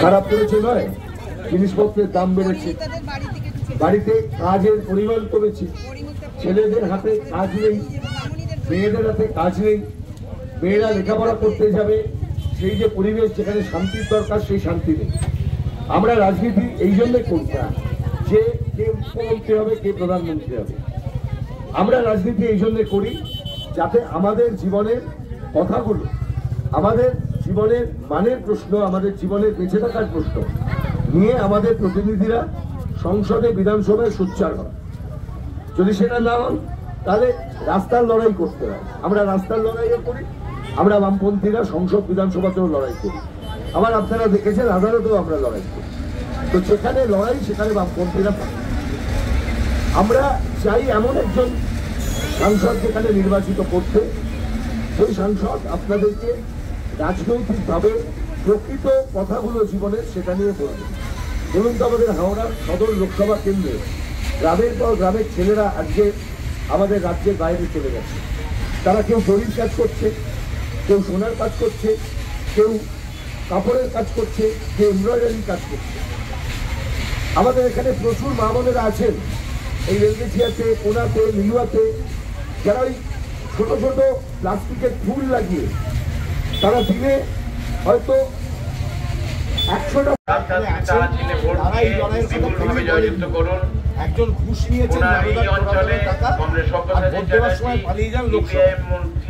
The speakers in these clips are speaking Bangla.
খারাপ করেছে নয়, জিনিসপত্রের দাম বেড়েছে, বাড়িতে কাজের পরিমাণ কমেছে, ছেলেদের হাতে কাজ নেই, মেয়েদের হাতে কাজ নেই, মেয়েরা লেখাপড়া করতে যাবে, সেই যে পরিবেশ যেখানে শান্তির দরকার সেই শান্তি নেই। আমরা রাজনীতি এই জন্য করি না যে কে মুখ্যমন্ত্রী হবে কে প্রধানমন্ত্রী হবে, আমরা রাজনীতি এই জন্য করি যাতে আমাদের জীবনের কথাগুলো, আমাদের জীবনের মানের প্রশ্ন, আমাদের জীবনের বেঁচে থাকার প্রশ্ন নিয়ে আমাদের প্রতিনিধিরা সংসদে বিধানসভায় সোচ্চার হয়। যদি সেটা না হন তাহলে রাস্তার লড়াই করতে হয়। আমরা রাস্তার লড়াইও করি, আমরা বামপন্থীরা সংসদ বিধানসভাতেও লড়াই করি, আবার আপনারা দেখেছেন আদালতেও আমরা লড়াই করি। তো যেখানে লড়াই সেখানে বামপন্থীরা পায়। আমরা চাই এমন একজন সাংসদ যেখানে নির্বাচিত করতে, সেই সাংসদ আপনাদেরকে রাজনৈতিকভাবে প্রকৃত কথাগুলো জীবনের সেটা নিয়ে বলবে। বলুন তো, আমাদের হাওড়া সদর লোকসভা কেন্দ্রে গ্রামের পর গ্রামের ছেলেরা আজকে আমাদের রাজ্যের বাইরে চলে গেছে। তারা কেউ জরির কাজ করছে, কেউ সোনার কাজ করছে, কেউ কাপড়ের কাজ করছে, কেউ এমব্রয়ডারির কাজ করছে। আমাদের এখানে প্রচুর মা বোনেরা আছেন এই রেলগেছিয়াতে, কোনাতে, লিলুয়াতে, যারা ওই ছোট ছোট প্লাস্টিকের ফুল লাগিয়ে তারা দিনে হয়তো 100টা একজন ঘুষ নিয়েছেন টাকা আর ভোট দেওয়ার সময় পালিয়ে যান লোকসভা,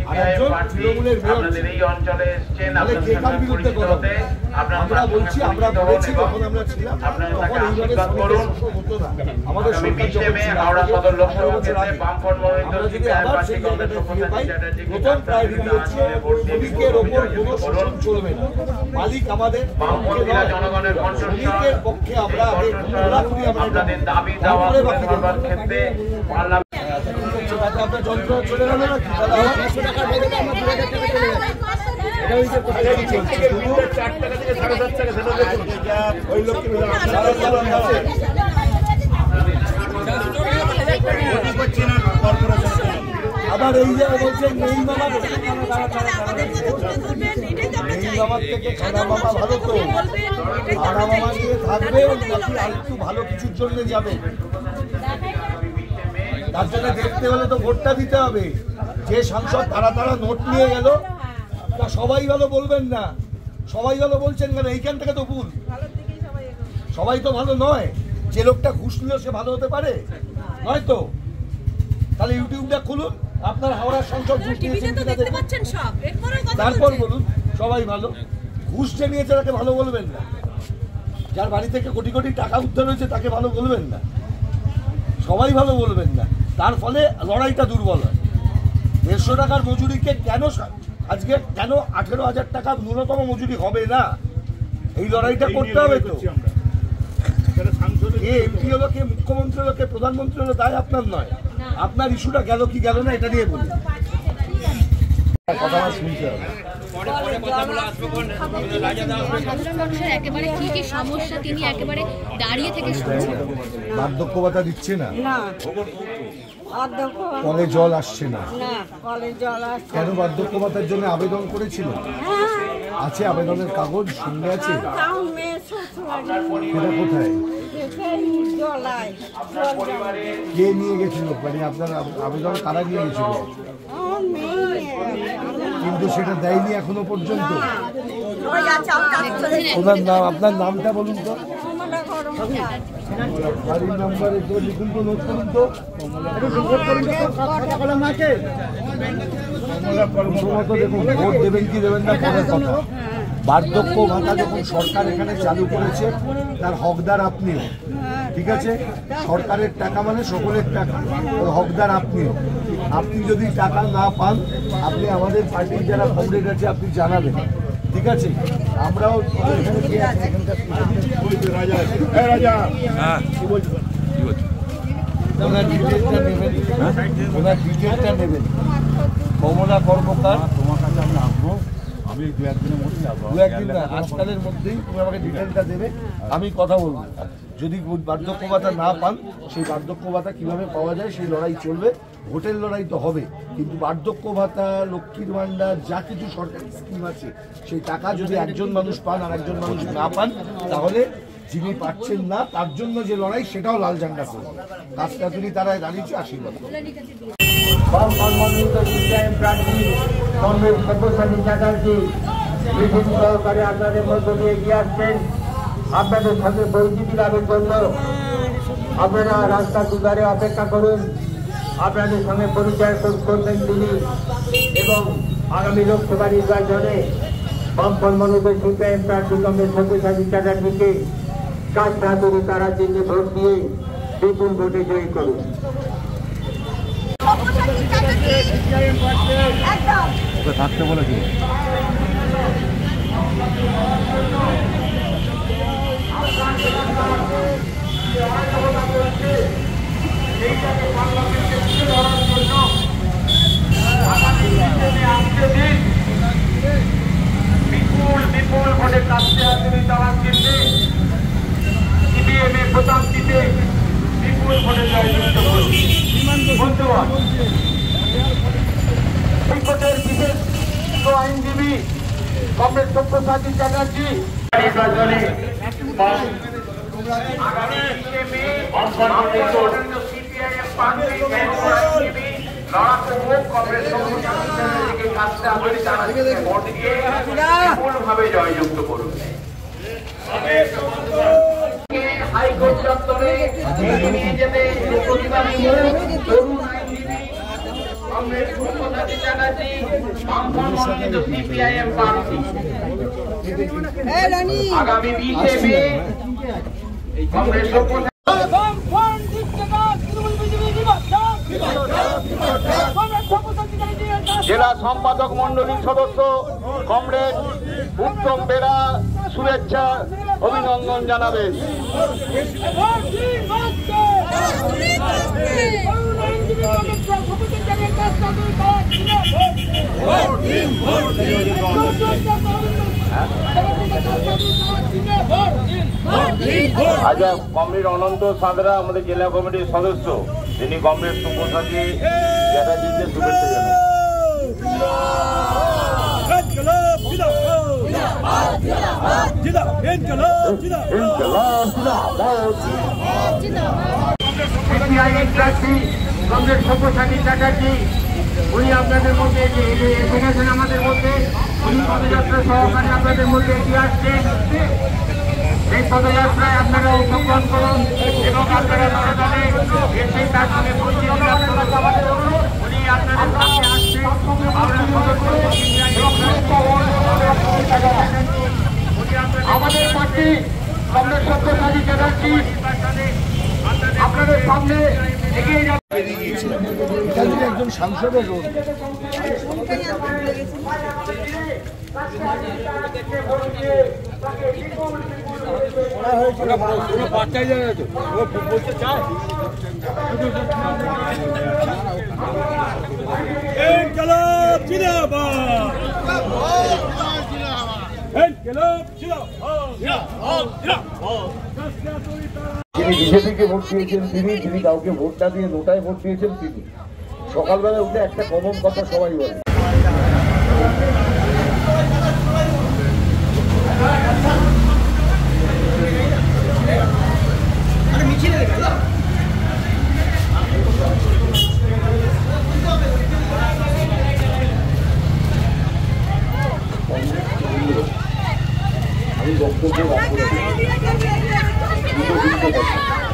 আর একজন তৃণমূলের বিরুদ্ধে আমরা বলছি, আমরা বলেছি যখন আমরা ছিলাম তখন এইভাবে হতো না। আমাদের আমরা যদি আবার সেই জায়গাটা ফিরে পাই, প্রথম প্রায়োরিটি হচ্ছে শ্রমিকের ওপর কোনো শোষণ চলবে না। মালিক আমাদের শ্রমিকের পক্ষে আমরা আপনার যন্ত্র চলে গেল না, আবার এই জায়গায় বলছেন নেই মামা, নেই মামার থেকে খানা মামা ভালো। তো খানা মামা নিয়ে থাকবে নাকি আরেকটু ভালো কিছুর জন্য যাবে? তার জন্য দেখতে হলে তো ভোটটা দিতে হবে। যে সাংসদ তারা নোট নিয়ে গেল তা সবাই ভালো বলবেন না, সবাই ভালো বলছেন কেন? এইখান থেকে তো ভুল, সবাই তো ভালো নয়। যে লোকটা ঘুষ নিল সে ভালো হতে পারে? নয় তো। তাহলে ইউটিউবটা খুলুন, আপনার হাওড়ার সংসদ ঘুষ নিয়েছেন তারপর বলুন সবাই ভালো। ঘুষ যে নিয়েছে তাকে ভালো বলবেন না, যার বাড়ি থেকে কোটি কোটি টাকা উদ্ধার হয়েছে তাকে ভালো বলবেন না, সবাই ভালো বলবেন না। তার ফলে লড়াইটা দুর্বল হয়। 150 টাকার মজুরিকে কেন আজকে কেন 18,000 টাকা ন্যূনতম মজুরি হবে না? এই লড়াইটা করতে হবে। তো কে এমপি হলো, কে মুখ্যমন্ত্রী হলো, কে প্রধানমন্ত্রী হলো, তাই আপনার নয়। আপনার ইস্যুটা গেল কি গেল না এটা নিয়ে বলুন। কথা শুনতে হবে। বার্ধক্য ভাতা দিচ্ছে না, কলে জল আসছে না। কেন বার্ধক্য ভাতার জন্য আবেদন করেছিল? আছে আবেদনের কাগজ সঙ্গে আছে? সেটা কোথায়? কে নিয়ে গেছিল? মানে আপনার আবেদন কারা নিয়ে গেছিল? কিন্তু সেটা দেয়নি এখনো পর্যন্ত। ওনার নাম, আপনার নামটা বলুন তো, গাড়ির নাম্বার একটু লিখুন তো, নোট করুন তো। দেখুন ভোট দেবেন কি দেবেন না পরের কথা। বার্ধক্য ভাতা যখন সরকার এখানে চালু করেছে তার হকদার আপনিও, ঠিক আছে? সরকারের টাকা মানে সকলের টাকা, হকদার আপনিও। আপনি যদি টাকা না পান আপনি আমাদের পার্টির যারা কমরেড আছে আপনি জানাবেন, ঠিক আছে? আমরাও ওনার ডিটেলটা নেবেন, ওনার ডিটেলটা নেবেন। কমলা কর্মকার, তোমার কাছে আমি আসবো, আমি দু একদিনের না আজকালের মধ্যেই তুমি আমাকে ডিটেলটা দেবে, আমি কথা বলবো। যদি বার্ধক্য ভাতা না পান সেই বার্ধক্য ভাতা কীভাবে পাওয়া যায় সেই লড়াই চলবে। ভোটের লড়াই তো হবে, কিন্তু বার্ধক্য ভাতা, লক্ষ্মীর ভাণ্ডার, যা কিছু সরকারি স্কিম আছে সেই টাকা যদি একজন মানুষ পান আর একজন মানুষ না পান তাহলে যিনি পাচ্ছেন না তার জন্য যে লড়াই সেটাও লাল ঝান্ডা করবে। কাজটা যদি তারা দাঁড়িয়েছে আশীর্বাদ। বাম মনোনীত সিপিআইএম প্রার্থী কংগ্রেস সব্যসাচী চ্যাটার্জি মিছিল সহকারে আপনাদের মধ্য দিয়ে এগিয়ে আসছেন। আপনাদের সঙ্গে পরিচিতি লাভের জন্য আপনারা রাস্তার দুধারে অপেক্ষা করুন। আপনাদের সঙ্গে পরিচয় করবেন তিনি এবং আগামী লোকসভা নির্বাচনে বাম মনোনীত সিপিআইএম প্রার্থী কংগ্রেস সব্যসাচী চ্যাটার্জিকে কাজ না করে তারা চিহ্নে ভোট দিয়ে বিপুল ভোটে জয়ী করুন। থাকতে বলেছি বিপুল ভোটে কাছে আসেনি তারা চিহ্নে ইভিএমে প্রচার দিতে বিপুল ভোটে জয়যুক্ত করুন। বন্ধুগণ, হাইকোর্টের বিশেষ আইনজীবী কংগ্রেস সব্যসাচী চ্যাটার্জি নির্বাচনে ভাবে জয়যুক্ত করুন। হাইকোর্ট চত্বরে নিয়ে যেতে প্রতিবাদী তরুণ আইনজীবী কংগ্রেস সব্যসাচী চ্যাটার্জি বাম মনোনীত সিপিআইএম প্রার্থী আগামী 20 মে কংগ্রেস জেলা সম্পাদক মন্ডলীর সদস্য কমরেড উত্তম বেরা শুভেচ্ছা অভিনন্দন জানাবেন। আজ কমরেড অনন্ত সাঁতরা আমাদের জেলা কমিটির সদস্য, তিনি কমরেড সব্যসাচী চ্যাটার্জিকে শুভেচ্ছা জানান। কংগ্রেস সব্যসাচী চ্যাটার্জি উনি আপনাদের মধ্যে এসে গেছেন, আমাদের মধ্যে উনি পদযাত্রা সহকারে আপনাদের মধ্যে এগিয়ে আসছেন। এই পদযাত্রায় আপনারা অংশগ্রহণ করুন এবং আপনারা দলে এসে তার সঙ্গে পরিচিতি লাভ করুন। উনি আপনাদের সামনে আসছেন। আমাদের পার্টি কংগ্রেস সব্যসাচী চ্যাটার্জি আপনাদের সামনে এগিয়ে যাচ্ছে। একজন সাংসদের রোল বাচ্চাই জানে তো বলতে চায়। যিনি বিজেপিকে ভোট দিয়েছেন যিনি কাউকে ভোট না দিয়ে নোটায় ভোট দিয়েছেন তিনি সকালবেলা উঠে একটা কমন কথা সবাই বলে,